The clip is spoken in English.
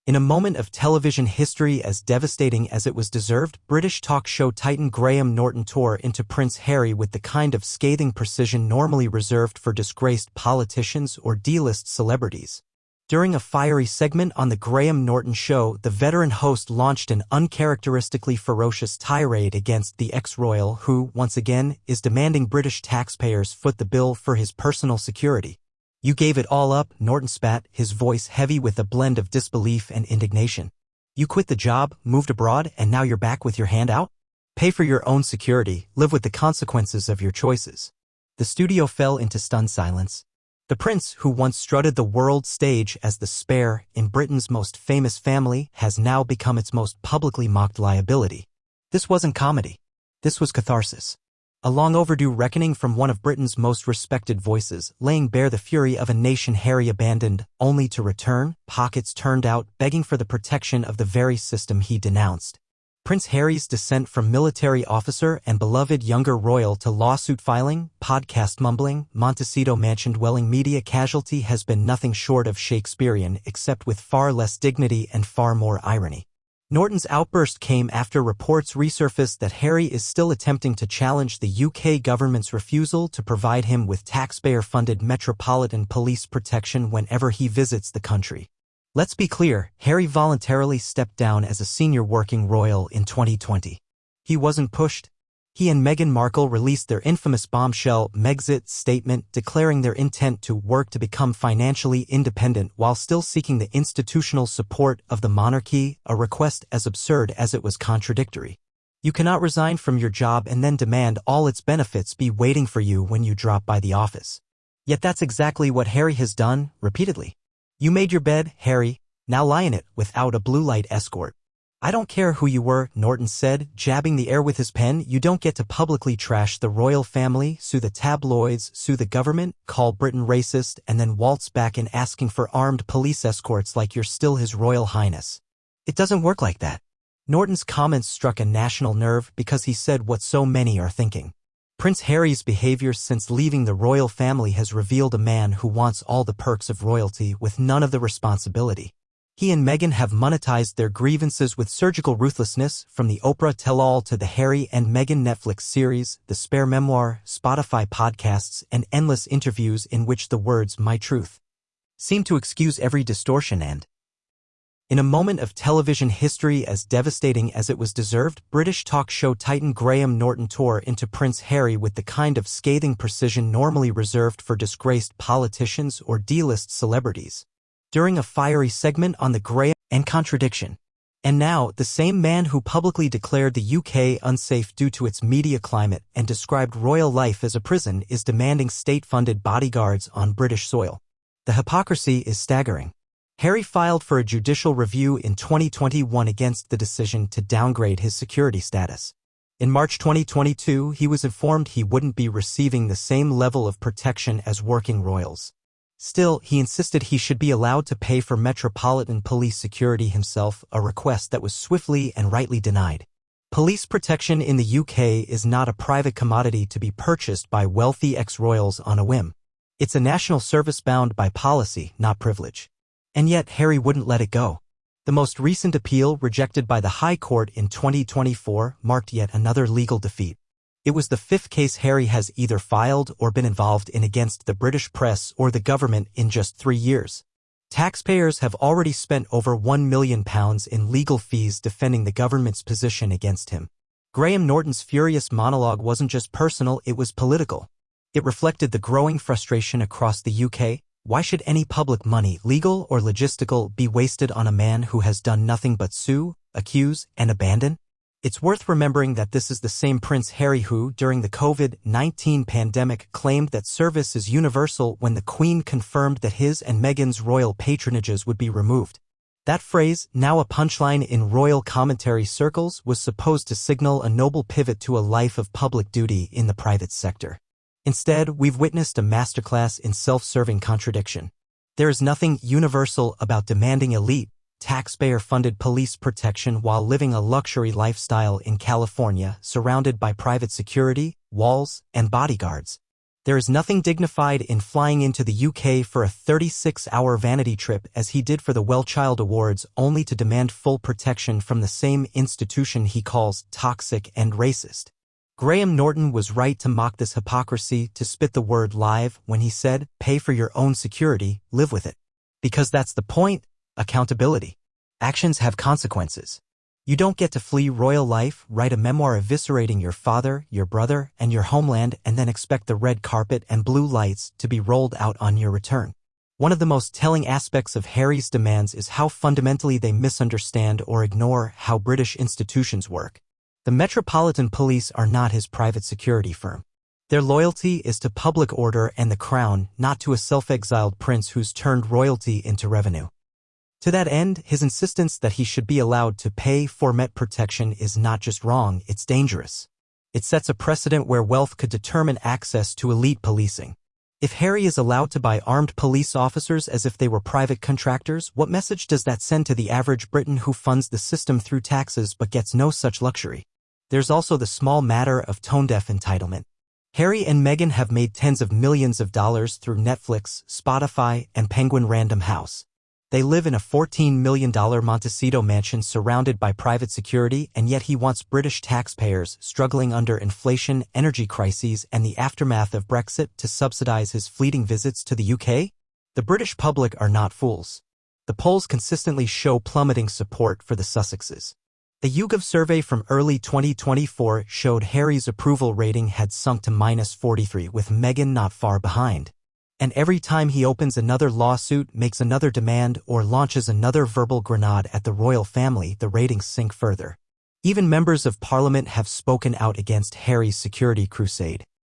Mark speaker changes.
Speaker 1: In a moment of television history as devastating as it was deserved, British talk show titan Graham Norton tore into Prince Harry with the kind of scathing precision normally reserved for disgraced politicians or D-list celebrities. During a fiery segment on the Graham Norton Show, the veteran host launched an uncharacteristically ferocious tirade against the ex-royal who, once again, is demanding British taxpayers foot the bill for his personal security. "You gave it all up," Norton spat, his voice heavy with a blend of disbelief and indignation. "You quit the job, moved abroad, and now you're back with your hand out? Pay for your own security, live with the consequences of your choices." The studio fell into stunned silence. The prince, who once strutted the world stage as the spare in Britain's most famous family, has now become its most publicly mocked liability. This wasn't comedy. This was catharsis. A long-overdue reckoning from one of Britain's most respected voices, laying bare the fury of a nation Harry abandoned, only to return, pockets turned out, begging for the protection of the very system he denounced. Prince Harry's descent from military officer and beloved younger royal to lawsuit filing, podcast mumbling, Montecito mansion-dwelling media casualty has been nothing short of Shakespearean, except with far less dignity and far more irony. Norton's outburst came after reports resurfaced that Harry is still attempting to challenge the UK government's refusal to provide him with taxpayer-funded metropolitan police protection whenever he visits the country. Let's be clear, Harry voluntarily stepped down as a senior working royal in 2020. He wasn't pushed. He and Meghan Markle released their infamous bombshell Megxit statement declaring their intent to work to become financially independent while still seeking the institutional support of the monarchy, a request as absurd as it was contradictory. You cannot resign from your job and then demand all its benefits be waiting for you when you drop by the office. Yet that's exactly what Harry has done, repeatedly. "You made your bed, Harry, now lie in it without a blue light escort." "I don't care who you were," Norton said, jabbing the air with his pen. "You don't get to publicly trash the royal family, sue the tabloids, sue the government, call Britain racist, and then waltz back in asking for armed police escorts like you're still His Royal Highness. It doesn't work like that." Norton's comments struck a national nerve because he said what so many are thinking. Prince Harry's behavior since leaving the royal family has revealed a man who wants all the perks of royalty with none of the responsibility. He and Meghan have monetized their grievances with surgical ruthlessness, from the Oprah tell-all to the Harry and Meghan Netflix series, the Spare memoir, Spotify podcasts, and endless interviews in which the words "my truth" seem to excuse every distortion and, in a moment of television history as devastating as it was deserved, British talk show titan Graham Norton tore into Prince Harry with the kind of scathing precision normally reserved for disgraced politicians or D-list celebrities. During a fiery segment on the Graham and contradiction. And now, the same man who publicly declared the UK unsafe due to its media climate and described royal life as a prison is demanding state-funded bodyguards on British soil. The hypocrisy is staggering. Harry filed for a judicial review in 2021 against the decision to downgrade his security status. In March 2022, he was informed he wouldn't be receiving the same level of protection as working royals. Still, he insisted he should be allowed to pay for metropolitan police security himself, a request that was swiftly and rightly denied. Police protection in the UK is not a private commodity to be purchased by wealthy ex-royals on a whim. It's a national service bound by policy, not privilege. And yet Harry wouldn't let it go. The most recent appeal, rejected by the High Court in 2024, marked yet another legal defeat. It was the fifth case Harry has either filed or been involved in against the British press or the government in just 3 years. Taxpayers have already spent over £1 million in legal fees defending the government's position against him. Graham Norton's furious monologue wasn't just personal, it was political. It reflected the growing frustration across the UK. Why should any public money, legal or logistical, be wasted on a man who has done nothing but sue, accuse, and abandon? It's worth remembering that this is the same Prince Harry who, during the COVID-19 pandemic, claimed that service is universal when the Queen confirmed that his and Meghan's royal patronages would be removed. That phrase, now a punchline in royal commentary circles, was supposed to signal a noble pivot to a life of public duty in the private sector. Instead, we've witnessed a masterclass in self-serving contradiction. There is nothing universal about demanding elite, taxpayer-funded police protection while living a luxury lifestyle in California, surrounded by private security, walls, and bodyguards. There is nothing dignified in flying into the UK for a 36-hour vanity trip as he did for the Well-Child Awards only to demand full protection from the same institution he calls toxic and racist. Graham Norton was right to mock this hypocrisy, to spit the word live when he said, "Pay for your own security, live with it." Because that's the point: accountability. Actions have consequences. You don't get to flee royal life, write a memoir eviscerating your father, your brother, and your homeland, and then expect the red carpet and blue lights to be rolled out on your return. One of the most telling aspects of Harry's demands is how fundamentally they misunderstand or ignore how British institutions work. The Metropolitan Police are not his private security firm. Their loyalty is to public order and the crown, not to a self-exiled prince who's turned royalty into revenue. To that end, his insistence that he should be allowed to pay for Met protection is not just wrong, it's dangerous. It sets a precedent where wealth could determine access to elite policing. If Harry is allowed to buy armed police officers as if they were private contractors, what message does that send to the average Briton who funds the system through taxes but gets no such luxury? There's also the small matter of tone-deaf entitlement. Harry and Meghan have made tens of millions of dollars through Netflix, Spotify, and Penguin Random House. They live in a $14 million Montecito mansion surrounded by private security, and yet he wants British taxpayers struggling under inflation, energy crises, and the aftermath of Brexit to subsidize his fleeting visits to the UK? The British public are not fools. The polls consistently show plummeting support for the Sussexes. A YouGov survey from early 2024 showed Harry's approval rating had sunk to -43, with Meghan not far behind. And every time he opens another lawsuit, makes another demand, or launches another verbal grenade at the royal family, the ratings sink further. Even members of parliament have spoken out against Harry's security crusade.